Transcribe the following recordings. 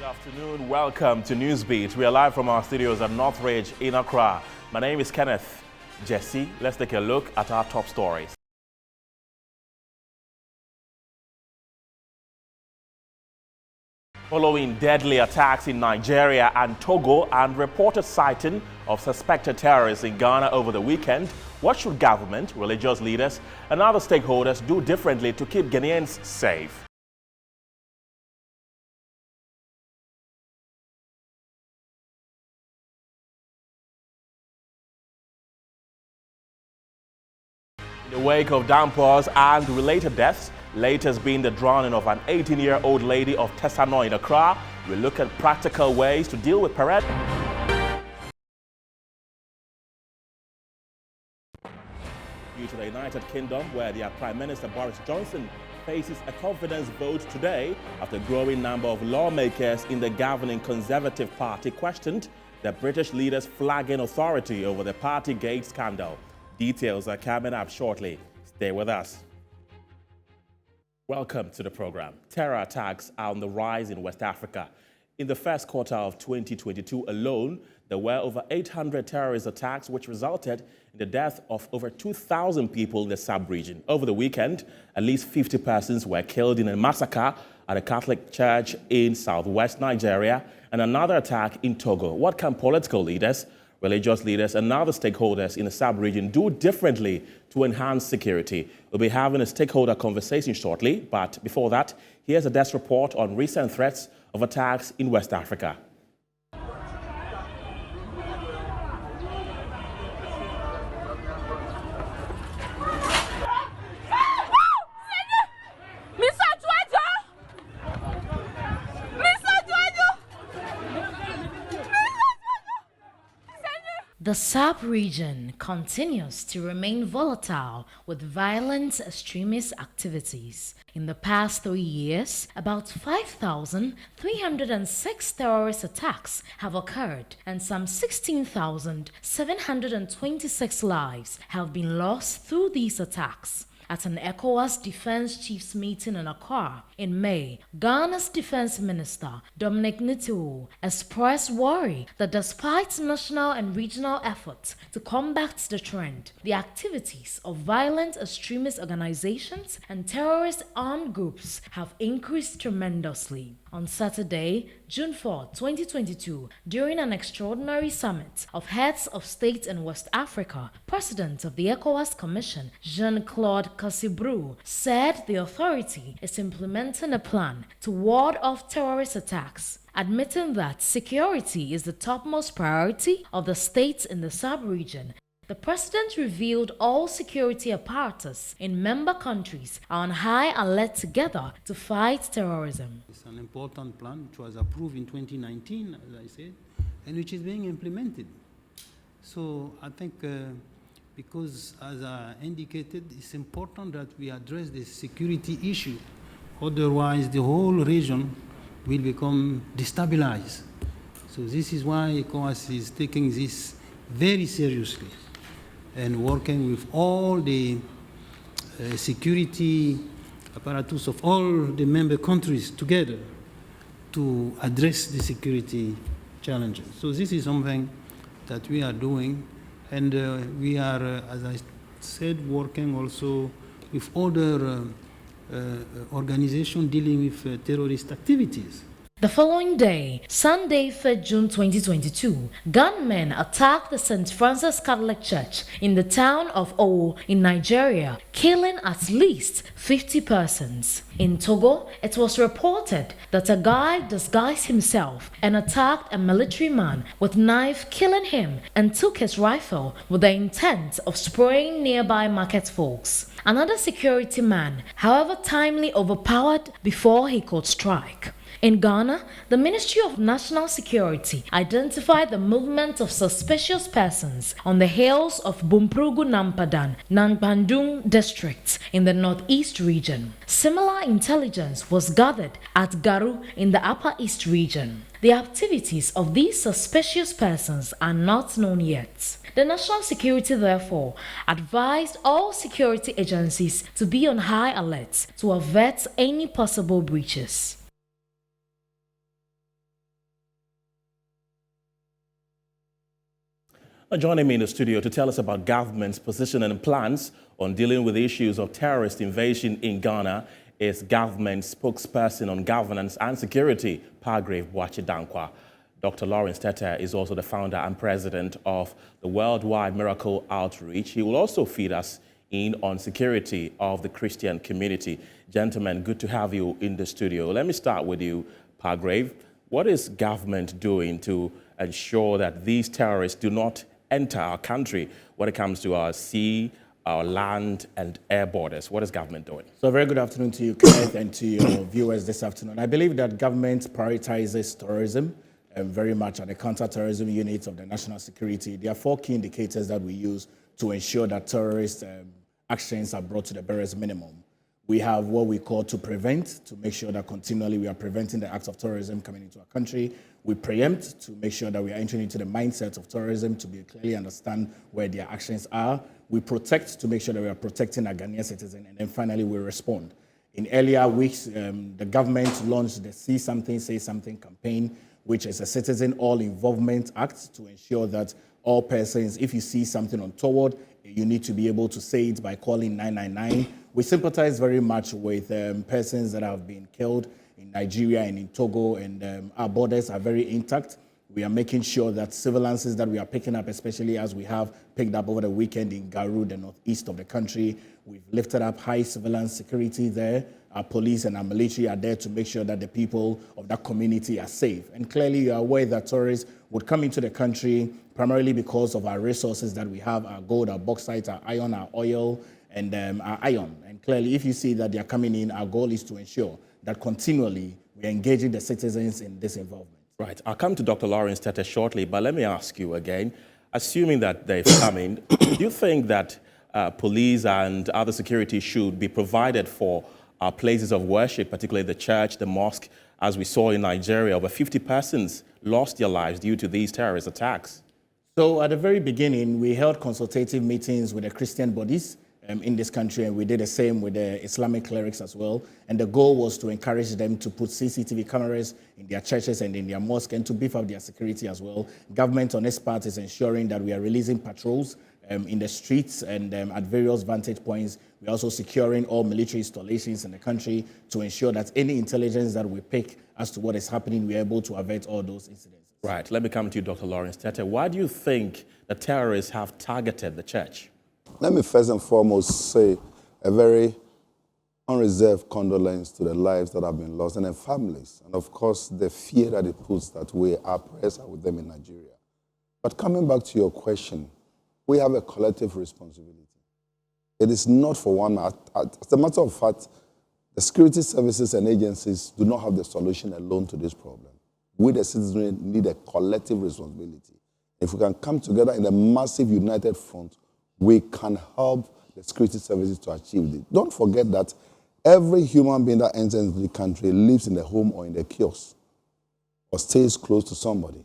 Good afternoon. Welcome to Newsbeat. We are live from our studios at Northridge in Accra. My name is Kenneth Jesse. Let's take a look at our top stories. Following deadly attacks in Nigeria and Togo and reported sighting of suspected terrorists in Ghana over the weekend, what should government, religious leaders, and other stakeholders do differently to keep Ghanaians safe? In the wake of downpours and related deaths, latest being the drowning of an 18-year-old lady of Tessano in Accra, we look at practical ways to deal with parade. Due to the United Kingdom, where their Prime Minister Boris Johnson faces a confidence vote today after a growing number of lawmakers in the governing Conservative Party questioned the British leader's flagging authority over the Partygate scandal. Details are coming up shortly. Stay with us. Welcome to the program. Terror attacks are on the rise in West Africa. In the first quarter of 2022 alone, there were over 800 terrorist attacks, which resulted in the death of over 2,000 people in the sub-region. Over the weekend, at least 50 persons were killed in a massacre at a Catholic church in southwest Nigeria and another attack in Togo. What can political leaders, religious leaders, and other stakeholders in the sub-region do differently to enhance security? We'll be having a stakeholder conversation shortly, but before that, here's a desk report on recent threats of attacks in West Africa. The sub-region continues to remain volatile with violent extremist activities. In the past 3 years, about 5,306 terrorist attacks have occurred and some 16,726 lives have been lost through these attacks. At an ECOWAS Defense Chiefs meeting in Accra in May, Ghana's Defense Minister, Dominic Nitiwo, expressed worry that despite national and regional efforts to combat the trend, the activities of violent extremist organizations and terrorist armed groups have increased tremendously. On Saturday, June 4, 2022, during an extraordinary summit of heads of state in West Africa, President of the ECOWAS Commission, Jean-Claude Cassibrou, said the authority is implementing a plan to ward off terrorist attacks, admitting that security is the topmost priority of the states in the sub-region. The president revealed all security apparatus in member countries are on high alert together to fight terrorism. It's an important plan which was approved in 2019, as I said, and which is being implemented. So I think because, as I indicated, it's important that we address the security issue. Otherwise, the whole region will become destabilized. So this is why ECOWAS is taking this very seriously and working with all the security apparatus of all the member countries together to address the security challenges. So this is something that we are doing, and we are, as I said, working also with other organizations dealing with terrorist activities. The following day, Sunday, 3rd June 2022, gunmen attacked the St. Francis Catholic Church in the town of Owo in Nigeria, killing at least 50 persons. In Togo, it was reported that a guy disguised himself and attacked a military man with knife, killing him, and took his rifle with the intent of spraying nearby market folks. Another security man, however, timely overpowered before he could strike. In Ghana, the Ministry of National Security identified the movement of suspicious persons on the hills of Bumprugu Nampadan, Nampandung districts in the northeast region. Similar intelligence was gathered at Garu in the upper east region. The activities of these suspicious persons are not known yet. The National Security, therefore, advised all security agencies to be on high alert to avert any possible breaches. Joining me in the studio to tell us about government's position and plans on dealing with issues of terrorist invasion in Ghana is government spokesperson on governance and security, Pargrave Boachi Dankwa. Dr. Lawrence Tetteh is also the founder and president of the Worldwide Miracle Outreach. He will also feed us in on security of the Christian community. Gentlemen, good to have you in the studio. Let me start with you, Pargrave. What is government doing to ensure that these terrorists do not enter our country when it comes to our sea, our land and air borders? What is government doing? So very good afternoon to you, Kenneth, and to your viewers this afternoon. I believe that government prioritizes tourism very much at the counter-terrorism unit of the national security. There are 4 key indicators that we use to ensure that terrorist actions are brought to the barest minimum. We have what we call to prevent, to make sure that continually we are preventing the acts of terrorism coming into our country. We preempt, to make sure that we are entering into the mindset of terrorism, to be clearly understand where their actions are. We protect, to make sure that we are protecting our Ghanaian citizens. And then finally, we respond. In earlier weeks, the government launched the See Something, Say Something campaign, which is a citizen all-involvement act to ensure that all persons, if you see something untoward, you need to be able to say it by calling 999. We sympathize very much with persons that have been killed in Nigeria and in Togo, and our borders are very intact. We are making sure that surveillances that we are picking up, especially as we have picked up over the weekend in Garu, the northeast of the country, we've lifted up high surveillance security there. Our police and our military are there to make sure that the people of that community are safe. And clearly, you are aware that tourists would come into the country primarily because of our resources that we have, our gold, our bauxite, our iron, our oil, and our iron. And clearly, if you see that they are coming in, our goal is to ensure that continually we are engaging the citizens in this involvement. Right. I'll come to Dr. Lawrence Tetteh shortly, but let me ask you again, assuming that they've come in, do you think that police and other security should be provided for our places of worship, particularly the church, the mosque, as we saw in Nigeria? Over 50 persons lost their lives due to these terrorist attacks. So at the very beginning, we held consultative meetings with the Christian bodies in this country, and we did the same with the Islamic clerics as well. And the goal was to encourage them to put CCTV cameras in their churches and in their mosques and to beef up their security as well. Government on its part is ensuring that we are releasing patrols in the streets and at various vantage points. We're also securing all military installations in the country to ensure that any intelligence that we pick as to what is happening, we're able to avert all those incidents. Right. Let me come to you, Dr. Lawrence Tetteh. Why do you think the terrorists have targeted the church? Let me first and foremost say a very unreserved condolence to the lives that have been lost and their families. And of course, the fear that it puts that our prayers are with them in Nigeria. But coming back to your question, we have a collective responsibility. It is not for one man. As a matter of fact, the security services and agencies do not have the solution alone to this problem. We, the citizens, need a collective responsibility. If we can come together in a massive united front, we can help the security services to achieve it. Don't forget that every human being that enters into the country lives in the home or in the kiosk or stays close to somebody.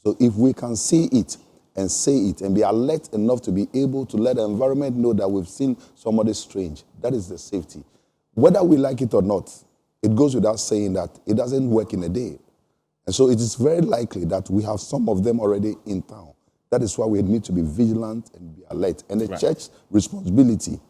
So if we can see it and say it and be alert enough to be able to let the environment know that we've seen somebody strange, that is the safety. Whether we like it or not, it goes without saying that it doesn't work in a day. And so it is very likely that we have some of them already in town. That is why we need to be vigilant and be alert. And the church's responsibility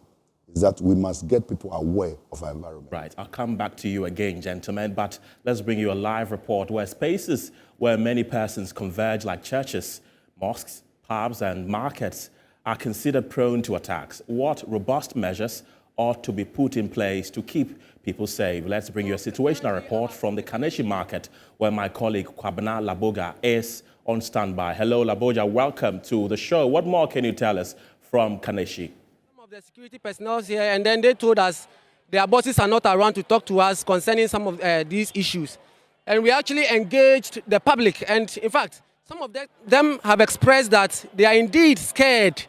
is that we must get people aware of our environment. Right. I'll come back to you again, gentlemen, but let's bring you a live report where spaces where many persons converge, like churches, mosques, pubs, and markets, are considered prone to attacks. What robust measures ought to be put in place to keep people safe? Let's bring you a situational report from the Kaneshie market, where my colleague Kwabena Laboga is on standby. Hello, Laboja, welcome to the show. What more can you tell us from Kaneshie? Some of the security personnel here, and then they told us their bosses are not around to talk to us concerning some of these issues. And we actually engaged the public, and in fact, some of them have expressed that they are indeed scared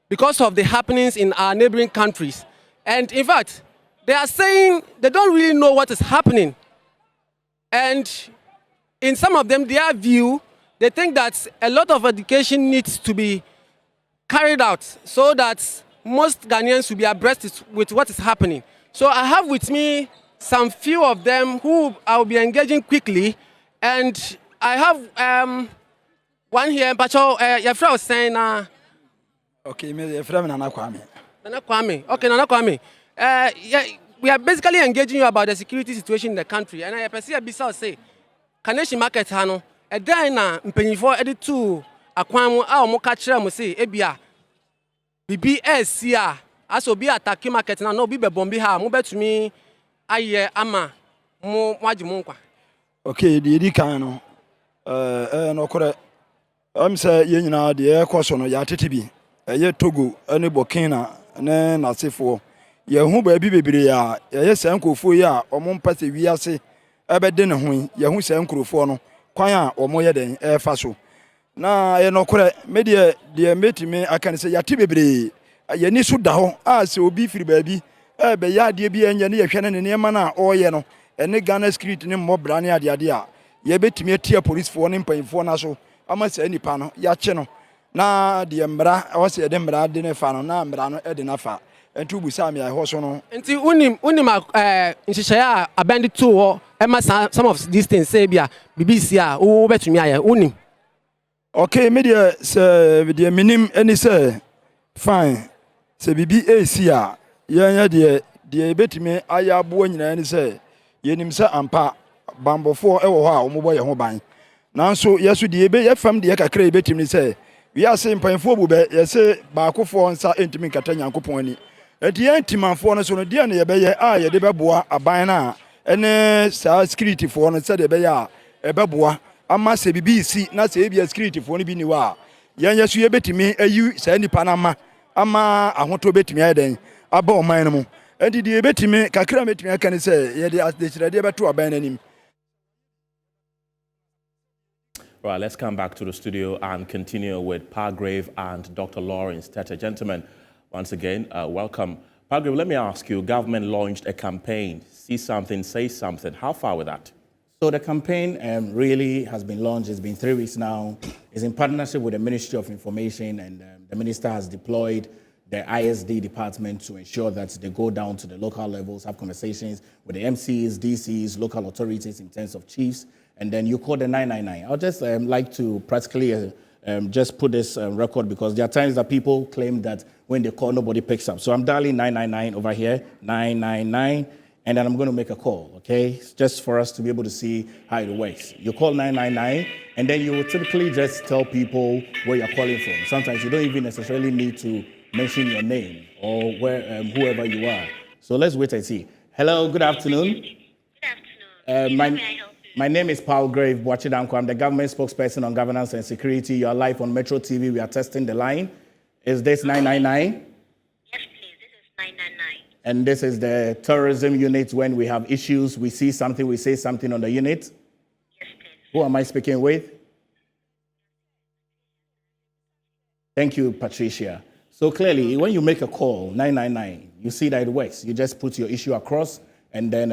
because of the happenings in our neighboring countries. And in fact, they are saying they don't really know what is happening. And in some of them, their view, they think that a lot of education needs to be carried out so that most Ghanaians will be abreast with what is happening. So I have with me some few of them who I will be engaging quickly. And I have One here, but your friend was saying, Okay, me friend Nana Kwame. Nana Kwame. Okay, Nana Kwame. Yeah, we are basically engaging you about the security situation in the country, and I perceive a bisa say, Kaneshi market hano, a dina mpenifo edit to akwamu a mo ka kire mo say ebia bibi esia aso bi attack market na no bi be bombi ha mo betumi aye ama mo waji mo nkwa. Okay, the edi kan no no kore am say ye nyina de e koso no ya tete bi ye Togo ene Burkina ne nasefo ye hu ba bi bebre ya ye san krofo ya omo mpase wiase ebede ne ho ye hu san krofo no kwan a omo ye den e fa so na ye no kore me de metime aka se ya te bebre ye ni so da ho a se obi firi ba bi be ya de bi enye ne ye hwe ne ne ma na oye no ene Ghana street ne mmobra ne ade a ye betime atia police fo ne mpanfo na so ama se nipa no ya che no na de mbra o se de mbra de ne fa no na mbra no e de na fa entu bu sa me ai ho so no Nti unim nhihye a abandit to ho ema some of these things say bia BBC a wo betumi aye unim. Okay, media se de minim eni se fine se bibi AC a yanya de betime aya abo nyina eni se yenim se ampa bambofo e wo ho a omobo ye ho ban nanso yeso de ebe ye fam de kakra betime se we are saying mpanfo bu be ye se baakofo nsa entimi nkata nyankopon ani enti entimanfo no so no de na ye be ye a ye de beboa aban na ene sa security fo no se de be ya e beboa ama se BBC na se ebia security fo no bi ni wa yanya so ye betimi ayi sa nipa na ama ahoto betimi ayeden aba oman no mu enti de betimi kakra betimi aka ni se ye de chirade beto aban nanim. Right, let's come back to the studio and continue with Palgrave and Dr. Lawrence Tetteh. Gentlemen, once again, welcome. Palgrave, let me ask you, government launched a campaign, See Something, Say Something. How far with that? So the campaign really has been launched. It's been 3 weeks now. It's in partnership with the Ministry of Information, and the minister has deployed the ISD department to ensure that they go down to the local levels, have conversations with the MCs, DCs, local authorities in terms of chiefs, and then you call the 999. I'll just like to practically just put this record, because there are times that people claim that when they call, nobody picks up. So I'm dialing 999 over here, 999, and then I'm going to make a call, okay? It's just for us to be able to see how it works. You call 999, and then you will typically just tell people where you're calling from. Sometimes you don't even necessarily need to mention your name or where whoever you are. So let's wait and see. Hello, good afternoon. Good afternoon. My name is Palgrave Boachidanko. I'm the government spokesperson on governance and security. You are live on Metro TV. We are testing the line. Is this 999? Yes, please. This is 999. And this is the tourism unit. When we have issues, we see something, we say something on the unit. Yes, please. Who am I speaking with? Thank you, Patricia. So clearly, when you make a call, 999, you see that it works. You just put your issue across, and then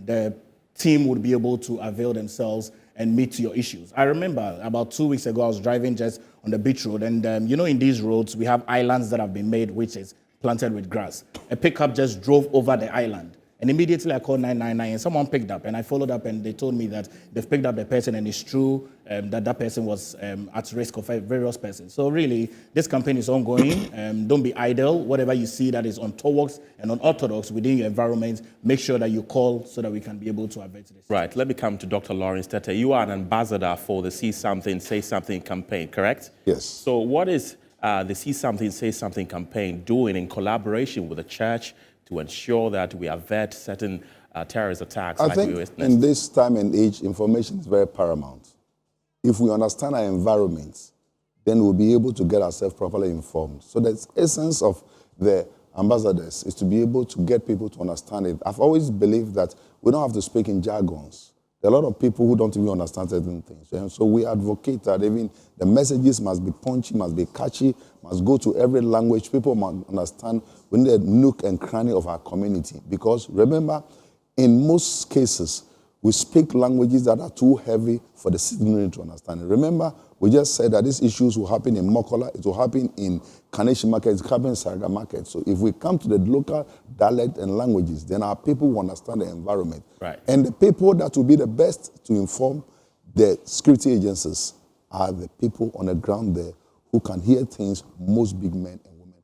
the team would be able to avail themselves and meet your issues. I remember about 2 weeks ago, I was driving just on the beach road, and in these roads, we have islands that have been made, which is planted with grass. A pickup just drove over the island, and immediately I called 999, and someone picked up, and I followed up, and they told me that they've picked up the person, and it's true that person was at risk of various persons. So really, this campaign is ongoing. Don't be idle. Whatever you see that is untoward and unorthodox within your environment, make sure that you call so that we can be able to avert this. Right, let me come to Dr. Lawrence Tetteh. You are an ambassador for the See Something, Say Something campaign, correct? Yes. So what is the See Something, Say Something campaign doing in collaboration with the church to ensure that we avert certain terrorist attacks I like we think witnessed? in this time and age, information is very paramount. If we understand our environment, then we'll be able to get ourselves properly informed. So the essence of the ambassadors is to be able to get people to understand it. I've always believed that we don't have to speak in jargons. There are a lot of people who don't even understand certain things. And so we advocate that even the messages must be punchy, must be catchy, must go to every language. People must understand within the nook and cranny of our community. Because remember, in most cases, we speak languages that are too heavy for the citizenry to understand. Remember, we just said that these issues will happen in Mokola, it will happen in Kaneshi market, it will happen in Saga market. So if we come to the local dialect and languages, then our people will understand the environment. Right. And the people that will be the best to inform the security agencies are the people on the ground there who can hear things most big men and women.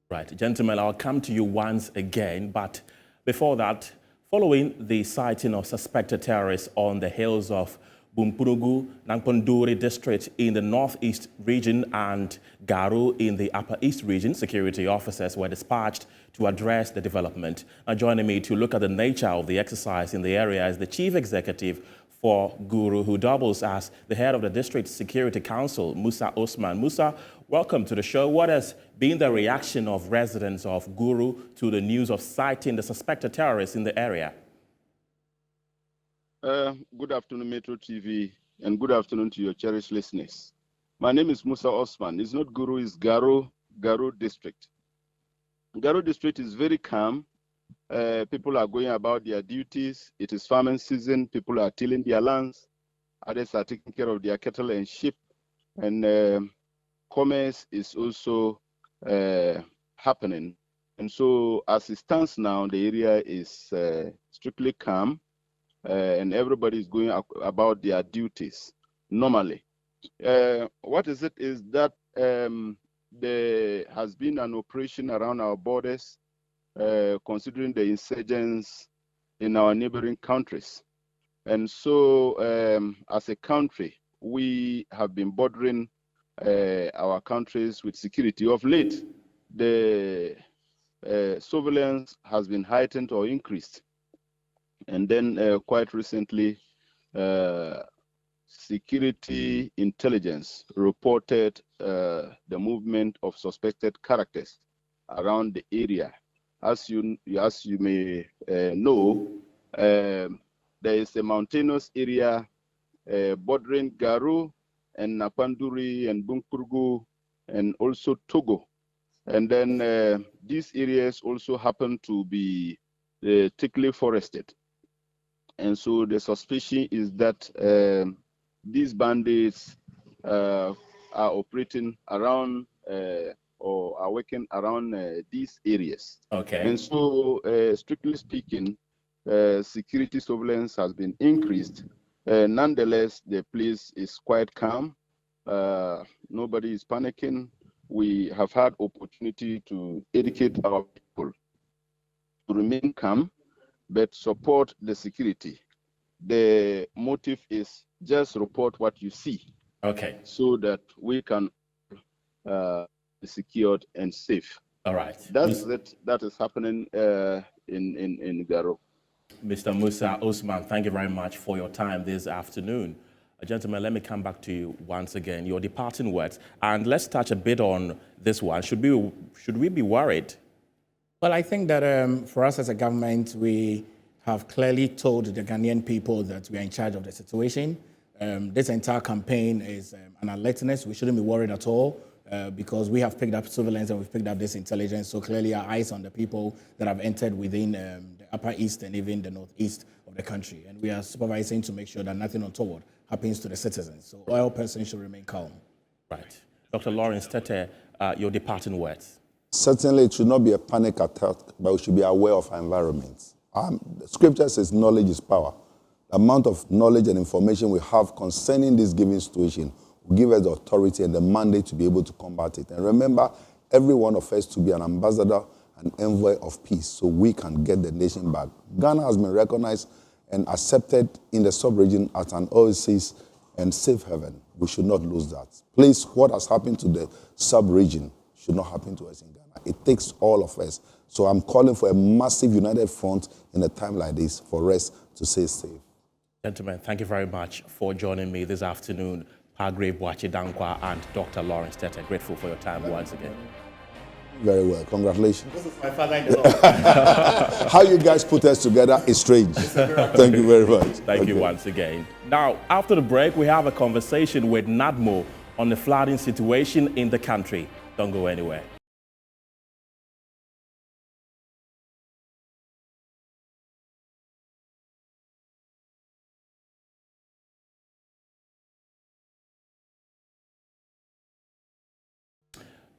Right, gentlemen, I'll come to you once again, but before that, following the sighting of suspected terrorists on the hills of Bumpurugu, Nangponduri district in the northeast region and Garu in the upper east region, security officers were dispatched to address the development. Now, joining me to look at the nature of the exercise in the area is the chief executive for Guru, who doubles as the head of the District Security Council, Musa Osman. Musa, welcome to the show. What has been the reaction of residents of Guru to the news of sighting the suspected terrorists in the area? Good afternoon, Metro TV, and good afternoon to your cherished listeners. My name is Musa Osman. It's not Guru, it's Garu district. Garu district is very calm. People are going about their duties. It is farming season. People are tilling their lands. Others are taking care of their cattle and sheep. And commerce is also happening. And so as it stands now, the area is strictly calm. And everybody is going about their duties normally. What is it is that there has been an operation around our borders considering the insurgents in our neighboring countries. And so as a country, we have been bordering our countries with security. Of late, the surveillance has been heightened or increased. And then quite recently, security intelligence reported the movement of suspected characters around the area. As you may know, there is a mountainous area bordering Garu and Napanduri and Bunkpurgu and also Togo. And then these areas also happen to be thickly forested. And so the suspicion is that these bandits are operating around or are working around these areas. Okay. And so, strictly speaking, security surveillance has been increased. Nonetheless, the place is quite calm. Nobody is panicking. We have had opportunity to educate our people to remain calm, but support the security. The motive is just report what you see. Okay. So that we can be secured and safe. All right. That is happening in Garo. Mr. Musa Osman, thank you very much for your time this afternoon. Gentlemen, let me come back to you once again, your departing words. And let's touch a bit on this one. Should we be worried? Well, I think that for us as a government, we have clearly told the Ghanaian people that we are in charge of the situation. This entire campaign is an alertness. We shouldn't be worried at all because we have picked up surveillance and we've picked up this intelligence. So clearly our eyes on the people that have entered within the upper east and even the northeast of the country. And we are supervising to make sure that nothing untoward happens to the citizens. So all persons should remain calm. Right. Dr. Lawrence Tetteh, your departing words. Certainly, it should not be a panic attack, but we should be aware of our environment. The scripture says knowledge is power. The amount of knowledge and information we have concerning this given situation will give us the authority and the mandate to be able to combat it. And remember, every one of us to be an ambassador, an envoy of peace, so we can get the nation back. Ghana has been recognized and accepted in the sub-region as an oasis and safe haven. We should not lose that. Please, what has happened to the sub-region should not happen to us in Ghana. It takes all of us. So I'm calling for a massive united front in a time like this for us to stay safe. Gentlemen, thank you very much for joining me this afternoon. Pagre Boachi Dankwa and Dr. Lawrence Tetteh. Grateful for your time once again. Very well. Congratulations. This is my father-in-law. How you guys put us together is strange. Thank you very much. Thank you once again. Now, after the break, we have a conversation with NADMO on the flooding situation in the country. Don't go anywhere.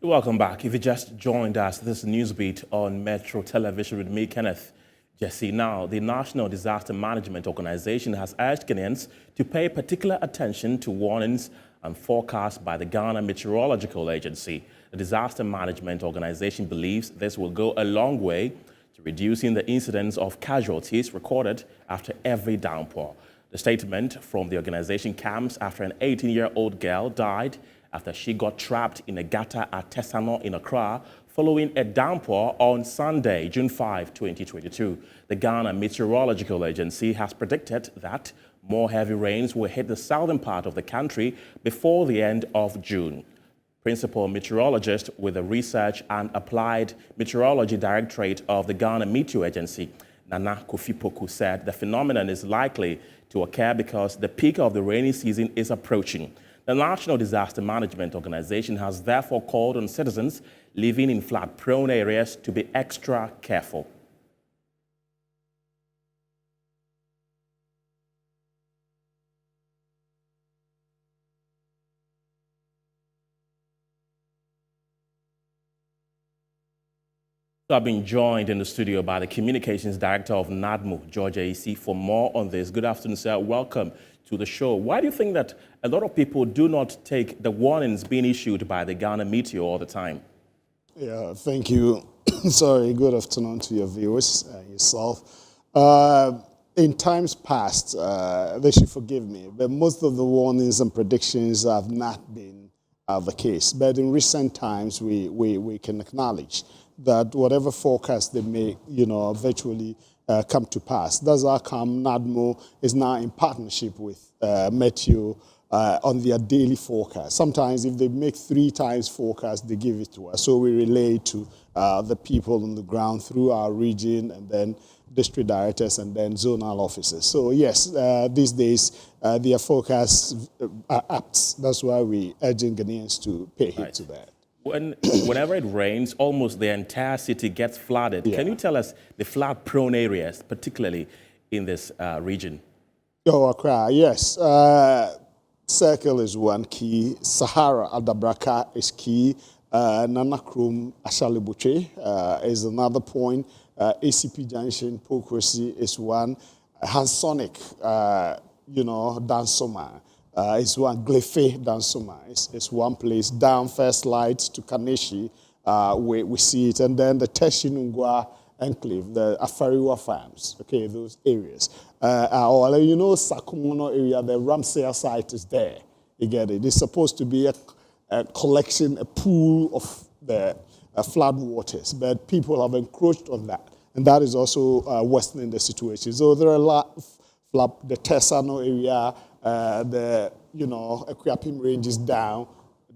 Welcome back. If you just joined us, this Newsbeat on Metro Television with me, Kenneth Jesse. Now, the National Disaster Management Organization has urged Ghanaians to pay particular attention to warnings and forecast by the Ghana Meteorological Agency. The disaster management organization believes this will go a long way to reducing the incidence of casualties recorded after every downpour. The statement from the organization comes after an 18-year-old girl died after she got trapped in a gutter at Tesano in Accra following a downpour on Sunday, June 5, 2022. The Ghana Meteorological Agency has predicted that more heavy rains will hit the southern part of the country before the end of June. Principal meteorologist with the Research and Applied Meteorology Directorate of the Ghana Meteo Agency, Nana Kufuor, said the phenomenon is likely to occur because the peak of the rainy season is approaching. The National Disaster Management Organization has therefore called on citizens living in flood-prone areas to be extra careful. So I've been joined in the studio by the Communications Director of NADMO, George A.C., for more on this. Good afternoon, sir. Welcome to the show. Why do you think that a lot of people do not take the warnings being issued by the Ghana Meteo all the time? Yeah, thank you. Sorry, good afternoon to your viewers and yourself. In times past, they should forgive me, but most of the warnings and predictions have not been the case. But in recent times, we can acknowledge that whatever forecast they make, virtually come to pass. That's how come NADMO is now in partnership with Meteo on their daily forecast. Sometimes if they make 3 times forecast, they give it to us. So we relay to the people on the ground through our region and then district directors and then zonal officers. So yes, these days their forecasts are apt. That's why we urging Ghanaians to pay heed to that. Whenever it rains, almost the entire city gets flooded. Yeah. Can you tell us the flood-prone areas, particularly in this region? Accra, yes. Circle is one key. Sahara Adabraka is key. Nanakrum Ashalibuche is another point. ACP Junction, Pokresi is one. Hansonic, Dansoma. It's one. Glefe Dansoma is one place. Down First Lights to Kaneshi, we see it. And then the Teshinungwa Enclave, the Afariwa Farms, okay, those areas. Sakumono area, the Ramsey site is there. You get it. It's supposed to be a collection, a pool of the flood waters, but people have encroached on that. And that is also worsening the situation. So there are a lot of the Tesano area, the Equiapim range is down,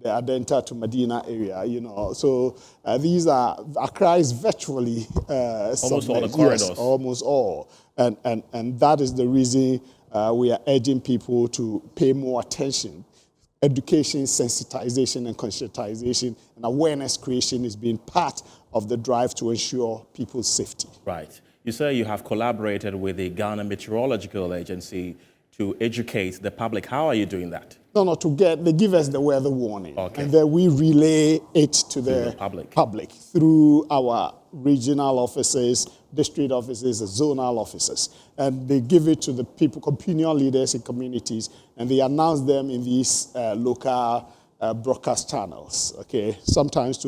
the Adenta to Medina area, So these are Accra is virtually almost all the corridors. Yes, almost all, and that is the reason we are urging people to pay more attention. Education, sensitization, and conscientization and awareness creation is being part of the drive to ensure people's safety. Right. You say you have collaborated with the Ghana Meteorological Agency to educate the public. How are you doing that? No, they give us the weather warning. Okay. And then we relay it to the public through our regional offices, district offices, and zonal offices. And they give it to the people, opinion leaders in communities, and they announce them in these local broadcast channels. Okay. Sometimes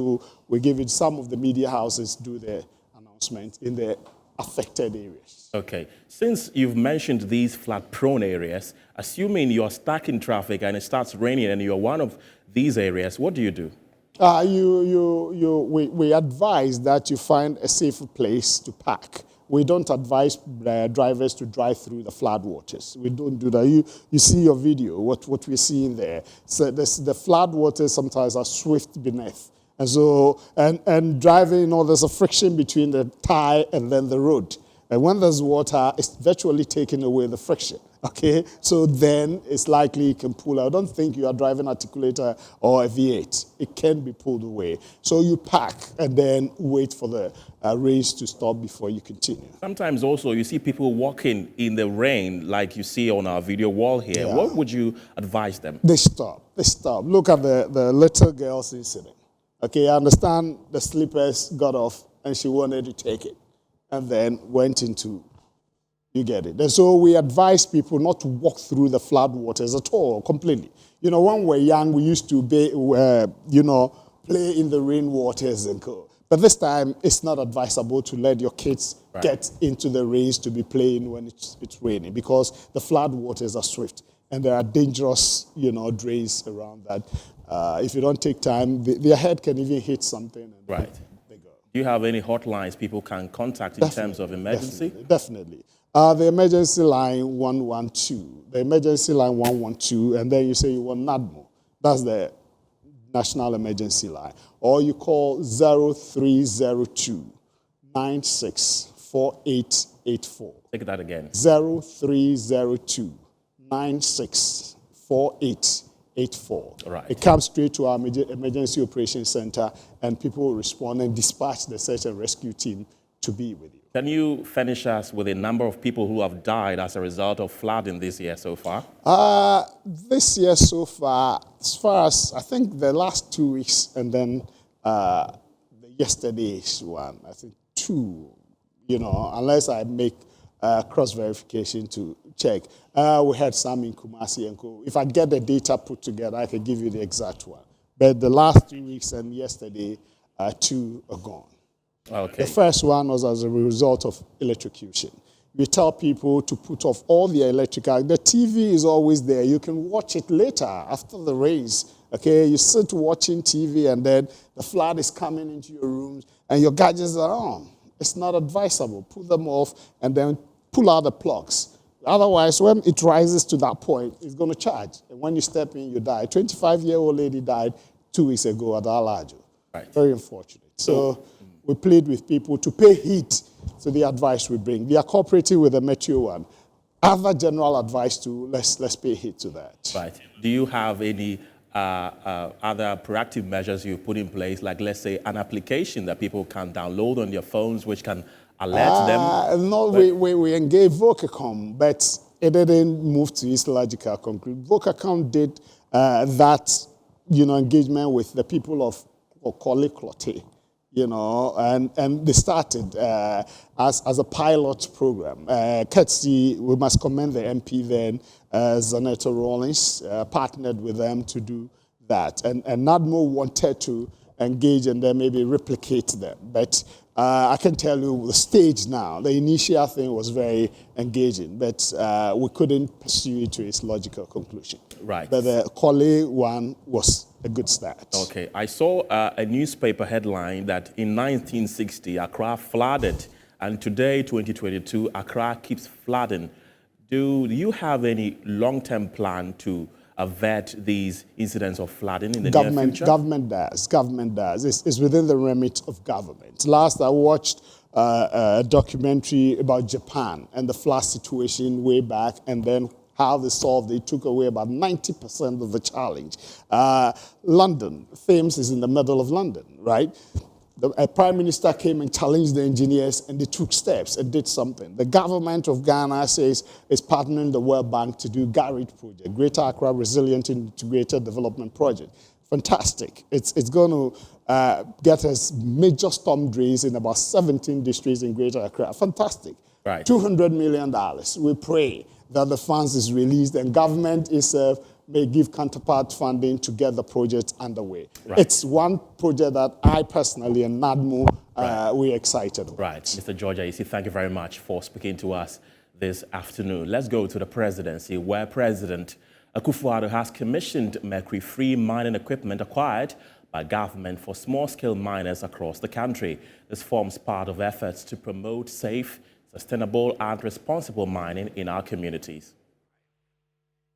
we give it, some of the media houses do the announcement in the affected areas. Okay. Since you've mentioned these flood-prone areas, assuming you're stuck in traffic and it starts raining and you're one of these areas, what do you do? We advise that you find a safe place to park. We don't advise drivers to drive through the flood waters. We don't do that. You see your video, what we're seeing there. So the flood waters sometimes are swift beneath. And so, and driving, there's a friction between the tire and then the road. And when there's water, it's virtually taking away the friction. Okay, so then it's likely you can pull out. I don't think you are driving an articulator or a V8. It can be pulled away. So you park and then wait for the race to stop before you continue. Sometimes also you see people walking in the rain like you see on our video wall here. Yeah. What would you advise them? They stop. Look at the little girl's incident. Okay, I understand the slippers got off and she wanted to take it and then went into You get it? And so we advise people not to walk through the flood waters at all, completely. You know, when we're young, we used to be, play in the rain waters and go. But this time, it's not advisable to let your kids get into the rains to be playing when it's raining, because the flood waters are swift and there are dangerous, drains around that. If you don't take time, their head can even hit something. And they go. Do you have any hotlines people can contact in terms of emergency? Definitely. The emergency line 112. The emergency line 112, and then you say you want NADMO. That's the National Emergency Line. Or you call 0302 964884. Take that again. 0302 964884. Right. It comes straight to our emergency operations center, and people will respond and dispatch the search and rescue team to be with you. Can you furnish us with a number of people who have died as a result of flooding this year so far? This year so far, as far as I think the last 2 weeks and then yesterday's one, I think 2, unless I make cross-verification to check. We had some in Kumasi and Co. If I get the data put together, I can give you the exact one. But the last 2 weeks and yesterday, 2 are gone. Okay. The first one was as a result of electrocution. We tell people to put off all their electrical. The TV is always there. You can watch it later after the rains. Okay, you sit watching TV and then the flood is coming into your rooms and your gadgets are on. It's not advisable. Put them off and then pull out the plugs. Otherwise, when it rises to that point, it's going to charge. And when you step in, you die. A 25-year-old lady died 2 weeks ago at Alajo. Right. Very unfortunate. So we plead with people to pay heed to the advice we bring. We are cooperating with the Metro one. Other general advice to let's pay heed to that. Right. Do you have any other proactive measures you've put in place, like let's say an application that people can download on their phones which can alert them? No, we engaged Vocacom, but it didn't move to its logical conclusion. Vocacom did that, engagement with the people of Okole Clote, and they started as a pilot program. Courtesy, we must commend the MP then, Zanetta Rawlings, partnered with them to do that. And NADMO wanted to engage and then maybe replicate them. But I can tell you the stage now, the initial thing was very engaging, but we couldn't pursue it to its logical conclusion. Right. But the Kole one was a good start. Okay. I saw a newspaper headline that in 1960, Accra flooded, and today, 2022, Accra keeps flooding. Do you have any long-term plan to avert these incidents of flooding in the near future? Government does. It's within the remit of government. Last, I watched a documentary about Japan and the flood situation way back, and then how they solved it. It took away about 90% of the challenge. London, Thames is in the middle of London, right? A prime minister came and challenged the engineers, and they took steps and did something. The government of Ghana says it's partnering the World Bank to do GARID project, Greater Accra Resilient Integrated Development Project. Fantastic. It's going to get us major storm drains in about 17 districts in Greater Accra. Fantastic. Right. $200 million. We pray that the funds is released and government may give counterpart funding to get the project underway. Right. It's one project that I personally and NADMO, we're excited about. Right. Mr. George Aisi, thank you very much for speaking to us this afternoon. Let's go to the presidency, where President Kufuor has commissioned mercury-free mining equipment acquired by government for small-scale miners across the country. This forms part of efforts to promote safe, sustainable and responsible mining in our communities.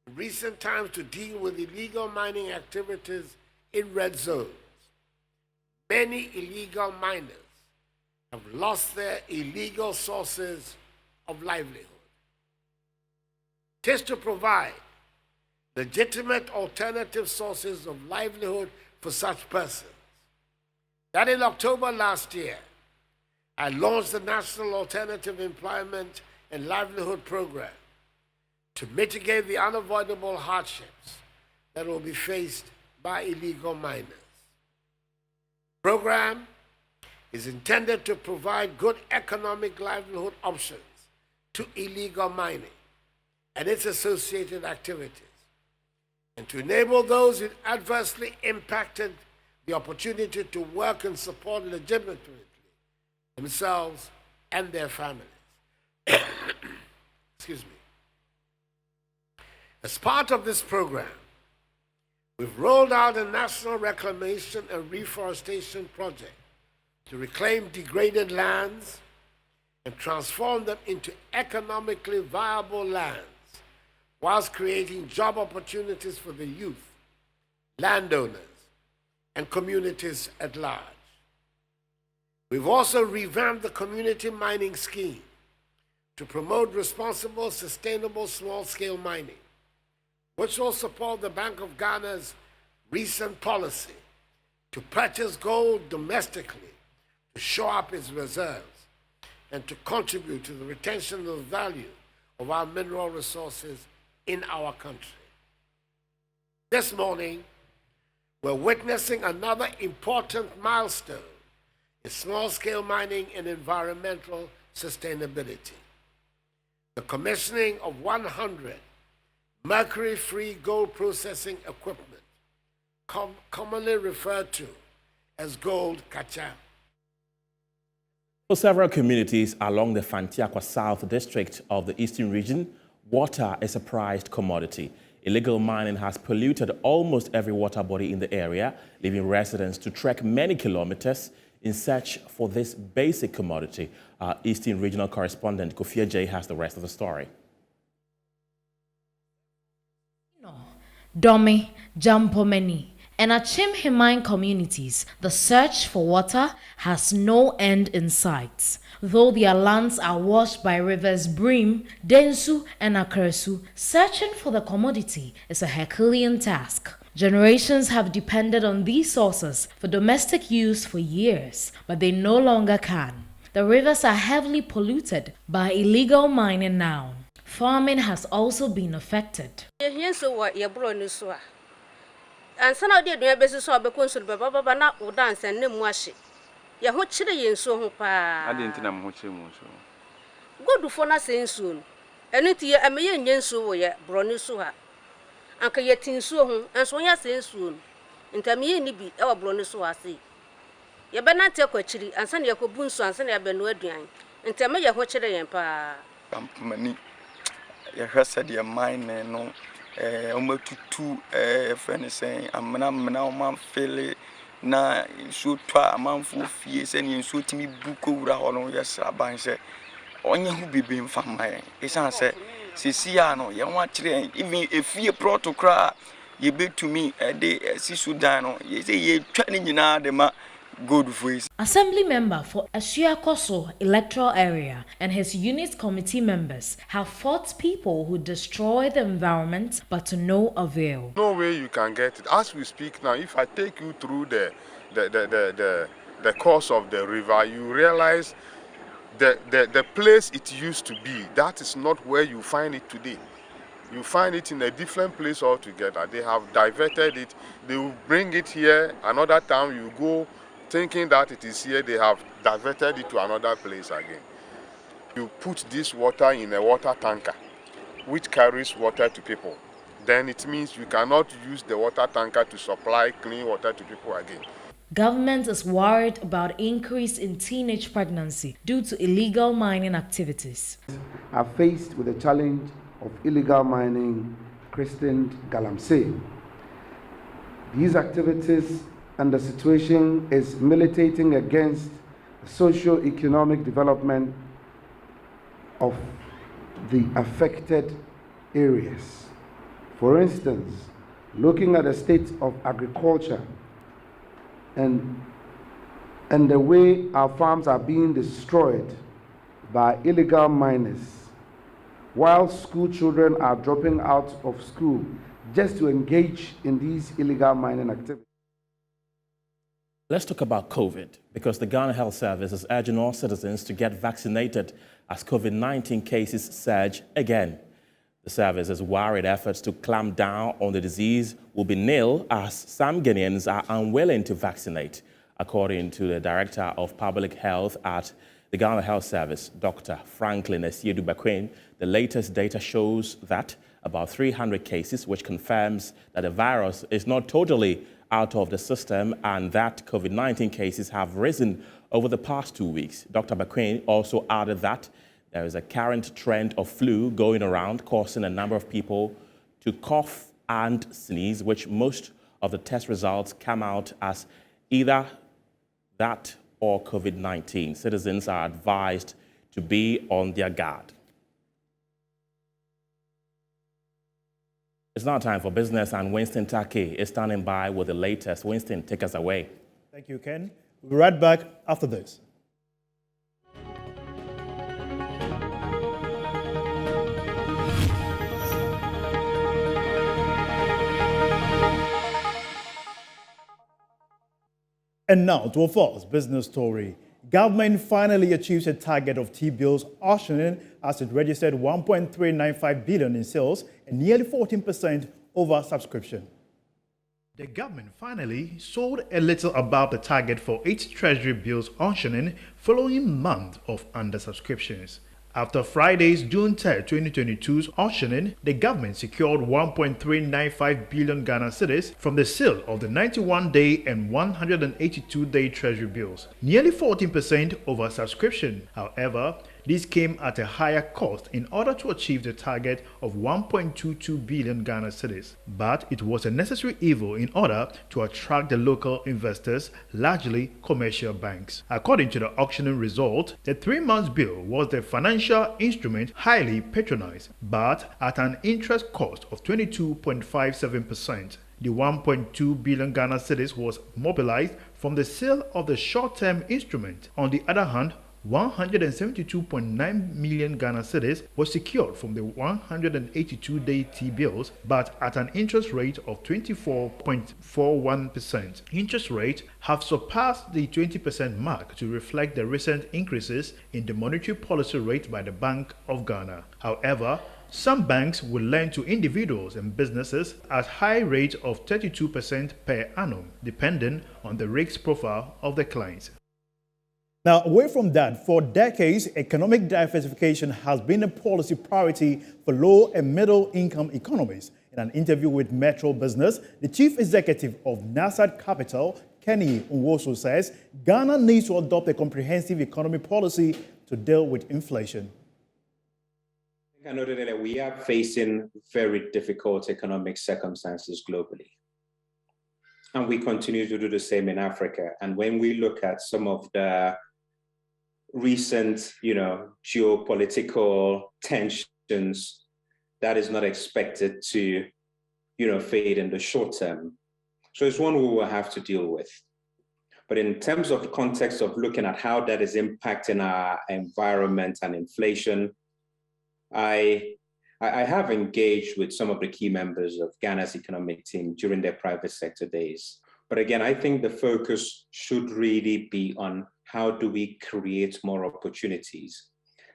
In recent times, to deal with illegal mining activities in red zones, many illegal miners have lost their illegal sources of livelihood. It is to provide legitimate alternative sources of livelihood for such persons that in October last year, I launched the National Alternative Employment and Livelihood Program to mitigate the unavoidable hardships that will be faced by illegal miners. The program is intended to provide good economic livelihood options to illegal mining and its associated activities, and to enable those it adversely impacted the opportunity to work and support legitimately themselves and their families. Excuse me. As part of this program, we've rolled out a national reclamation and reforestation project to reclaim degraded lands and transform them into economically viable lands, whilst creating job opportunities for the youth, landowners, and communities at large. We've also revamped the community mining scheme to promote responsible, sustainable, small-scale mining, which will support the Bank of Ghana's recent policy to purchase gold domestically to shore up its reserves and to contribute to the retention of the value of our mineral resources in our country. This morning, we're witnessing another important milestone in small-scale mining and environmental sustainability: the commissioning of 100 mercury-free gold processing equipment, commonly referred to as gold kacha. For several communities along the Fantiakwa South District of the Eastern Region, water is a prized commodity. Illegal mining has polluted almost every water body in the area, leaving residents to trek many kilometers in search for this basic commodity. Our Eastern Regional correspondent Kufuor has the rest of the story. Dome, Jampomeni, and Achimhimine communities, the search for water has no end in sight. Though their lands are washed by rivers Brim, Densu, and Akersu, searching for the commodity is a Herculean task. Generations have depended on these sources for domestic use for years, but they no longer can. The rivers are heavily polluted by illegal mining now. Farming has also been affected. And some of the basis of the consul, Baba, not would dance and name wash it. Ya watch the yen so pa. I didn't know much. Go to phone us in soon. And it ye a million yen so yet, Bronusuha. Uncle yet in so, and so ya say soon. In Tammy be our Bronusuha see. Ya better take a chili and send your coboons and send your Benuadian. And tell me ya watch the yen pa. Company. Ya said your mind, no. Omotutu friend saying I'm now man fele na so twa amanfo fie se ne so timi buko wura ho no yes aban se onye hu bibi mfama e san se sisia no ye wa kire even efie protocol ye betumi de si Sudan no ye se ye twa ni nyina de ma good voice. Assembly member for Ashiakoso electoral area and his unit committee members have fought people who destroy the environment but to no avail. No way you can get it. As we speak now, if I take you through the course of the river, you realize the place it used to be, that is not where you find it today. You find it in a different place altogether. They have diverted it. They will bring it here. Another time you go thinking that it is here, they have diverted it to another place again. You put this water in a water tanker, which carries water to people. Then it means you cannot use the water tanker to supply clean water to people again. Government is worried about increase in teenage pregnancy due to illegal mining activities. Are faced with the challenge of illegal mining christened Galamsey. These activities and the situation is militating against the socio-economic development of the affected areas. For instance, looking at the state of agriculture and the way our farms are being destroyed by illegal miners, while school children are dropping out of school just to engage in these illegal mining activities. Let's talk about COVID, because the Ghana Health Service is urging all citizens to get vaccinated as COVID-19 cases surge again. The service is worried efforts to clamp down on the disease will be nil as some Ghanaians are unwilling to vaccinate. According to the Director of Public Health at the Ghana Health Service, Dr. Franklin Esiedu-Bakwin, the latest data shows that about 300 cases, which confirms that the virus is not totally out of the system and that COVID-19 cases have risen over the past 2 weeks. Dr. Bakwin also added that there is a current trend of flu going around, causing a number of people to cough and sneeze, which most of the test results come out as either that or COVID-19. Citizens are advised to be on their guard. It's now time for business, and Winston Tetteh is standing by with the latest. Winston, take us away. Thank you, Ken. We'll be right back after this. And now to a false business story. Government finally achieves a target of T-bills auctioning as it registered 1.395 billion in sales and nearly 14% over subscription. The government finally sold a little above the target for its treasury bills auctioning following months of undersubscriptions. After Friday's June 3, 2022's auctioning, the government secured 1.395 billion Ghana cedis from the sale of the 91-day and 182-day treasury bills, nearly 14% over subscription. However, this came at a higher cost in order to achieve the target of 1.22 billion Ghana cedis. But it was a necessary evil in order to attract the local investors, largely commercial banks. According to the auctioning result, the 3-month bill was the financial instrument highly patronized, but at an interest cost of 22.57%. The 1.2 billion Ghana cedis was mobilized from the sale of the short-term instrument. On the other hand, 172.9 million Ghana cedis was secured from the 182-day T-bills, but at an interest rate of 24.41%. Interest rates have surpassed the 20% mark to reflect the recent increases in the monetary policy rate by the Bank of Ghana. However, some banks will lend to individuals and businesses at high rate of 32% per annum, depending on the risk profile of the clients. Now, away from that, for decades, economic diversification has been a policy priority for low and middle income economies. In an interview with Metro Business, the chief executive of Nasdaq Capital, Kenny Nwosu, says Ghana needs to adopt a comprehensive economy policy to deal with inflation. I know that we are facing very difficult economic circumstances globally. And we continue to do the same in Africa. And when we look at some of the recent, geopolitical tensions, that is not expected to, fade in the short term. So it's one we will have to deal with. But in terms of the context of looking at how that is impacting our environment and inflation, I have engaged with some of the key members of Ghana's economic team during their private sector days. But again, I think the focus should really be on how do we create more opportunities?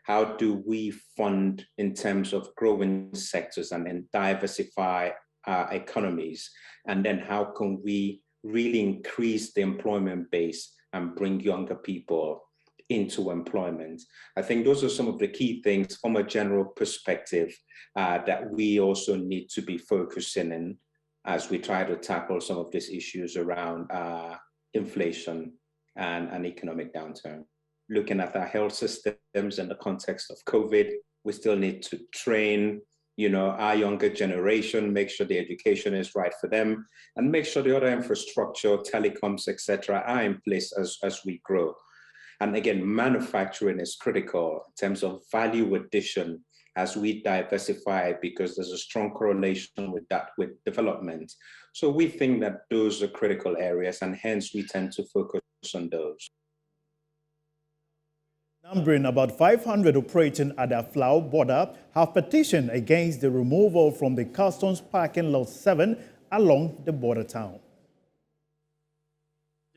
How do we fund in terms of growing sectors and then diversify our economies? And then how can we really increase the employment base and bring younger people into employment? I think those are some of the key things from a general perspective that we also need to be focusing in as we try to tackle some of these issues around inflation and economic downturn. Looking at our health systems in the context of COVID, we still need to train, our younger generation, make sure the education is right for them, and make sure the other infrastructure, telecoms, etc., are in place as we grow. And again, manufacturing is critical in terms of value addition as we diversify, because there's a strong correlation with that, with development. So we think that those are critical areas, and hence we tend to focus on those. Numbering about 500 operating at the Flower border have petitioned against the removal from the customs parking lot 7 along the border town.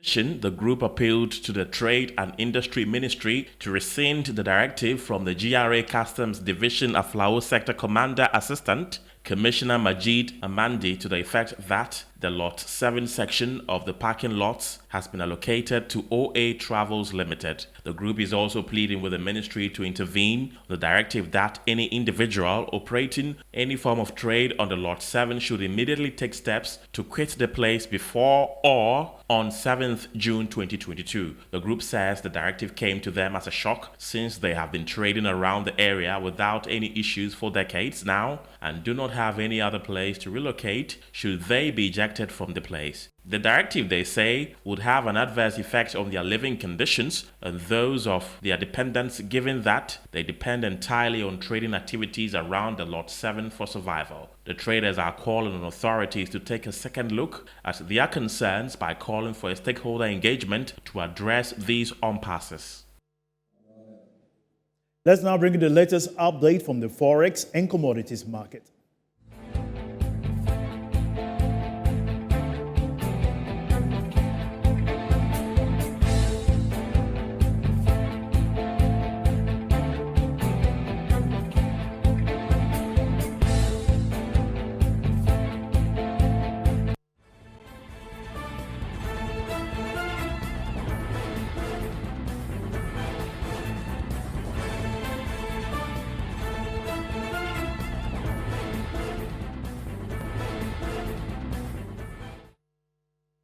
The group appealed to the Trade and Industry Ministry to rescind the directive from the GRA Customs Division Aflao Sector Commander Assistant Commissioner Majid Amandi to the effect that The Lot 7 section of the parking lots has been allocated to OA Travels Limited. The group is also pleading with the ministry to intervene on the directive that any individual operating any form of trade on the Lot 7 should immediately take steps to quit the place before or on 7th June 2022. The group says the directive came to them as a shock since they have been trading around the area without any issues for decades now and do not have any other place to relocate should they be ejected from the place. The directive, they say, would have an adverse effect on their living conditions and those of their dependents, given that they depend entirely on trading activities around the Lot 7 for survival. The traders are calling on authorities to take a second look at their concerns by calling for a stakeholder engagement to address these impasses. Let's now bring you the latest update from the Forex and commodities market.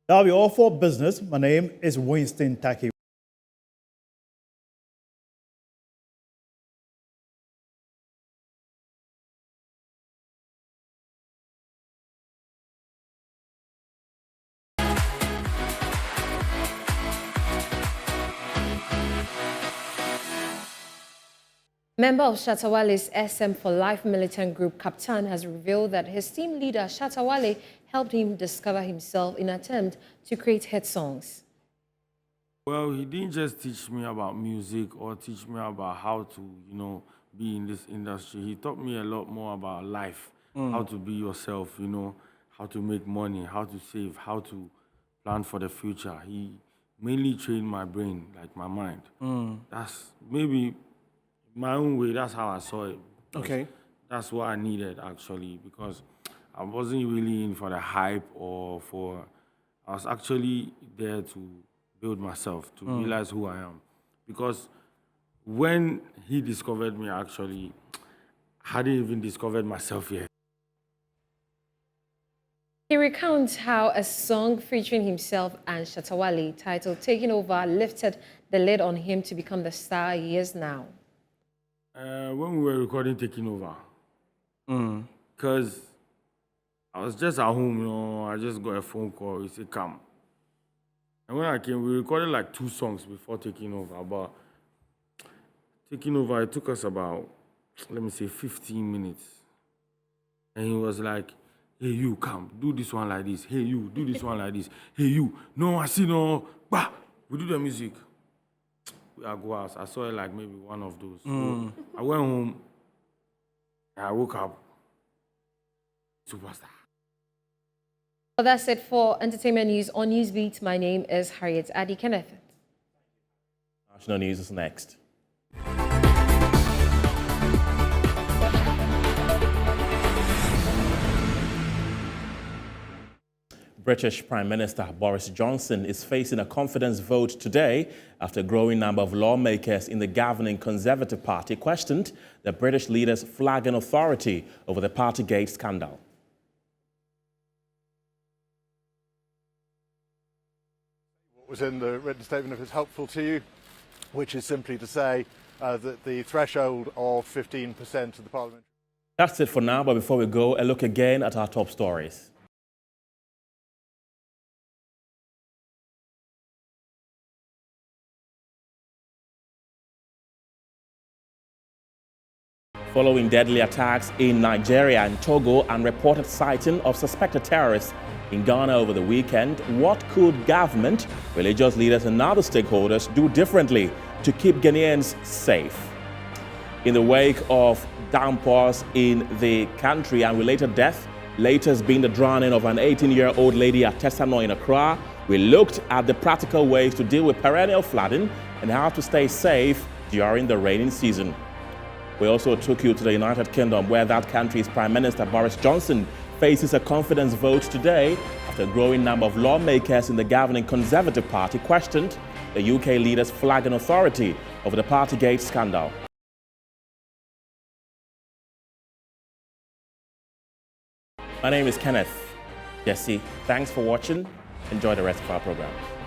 That'll be all for business. My name is Winston Taki. Member of Shatawale's SM for Life militant group, Captain, has revealed that his team leader, Shatawale, helped him discover himself in an attempt to create hit songs. Well, he didn't just teach me about music or teach me about how to, be in this industry. He taught me a lot more about life, how to be yourself, how to make money, how to save, how to plan for the future. He mainly trained my brain, like my mind. That's maybe my own way, that's how I saw it. Okay. That's what I needed, actually, because I wasn't really in for the hype I was actually there to build myself, to realize who I am. Because when he discovered me, actually, I hadn't even discovered myself yet. He recounts how a song featuring himself and Shatawale, titled Taking Over, lifted the lid on him to become the star he is now. When we were recording Taking Over, because I was just at home, I just got a phone call, he said, come. And when I came, we recorded like 2 songs before Taking Over, but Taking Over, it took us about, 15 minutes. And he was like, hey, you, come, do this one like this. Hey, you, do this one like this. Hey, you, no, I see no, bah, we do the music. I go out, I saw it like maybe one of those. So I went home, and I woke up, superstar. Well, that's it for entertainment news on Newsbeat. My name is Harriet Adi Kenneth. National news is next. British Prime Minister Boris Johnson is facing a confidence vote today after a growing number of lawmakers in the governing Conservative Party questioned the British leader's flagging authority over the Partygate scandal. What was in the written statement, if it's helpful to you, which is simply to say that the threshold of 15% of the Parliament. That's it for now, but before we go, a look again at our top stories. Following deadly attacks in Nigeria and Togo and reported sighting of suspected terrorists in Ghana over the weekend, what could government, religious leaders and other stakeholders do differently to keep Ghanaians safe? In the wake of downpours in the country and related death, latest being the drowning of an 18-year-old lady at Tessano in Accra, we looked at the practical ways to deal with perennial flooding and how to stay safe during the rainy season. We also took you to the United Kingdom, where that country's Prime Minister Boris Johnson faces a confidence vote today after a growing number of lawmakers in the governing Conservative Party questioned the UK leader's flagging authority over the Partygate scandal. My name is Kenneth Jesse. Thanks for watching. Enjoy the rest of our program.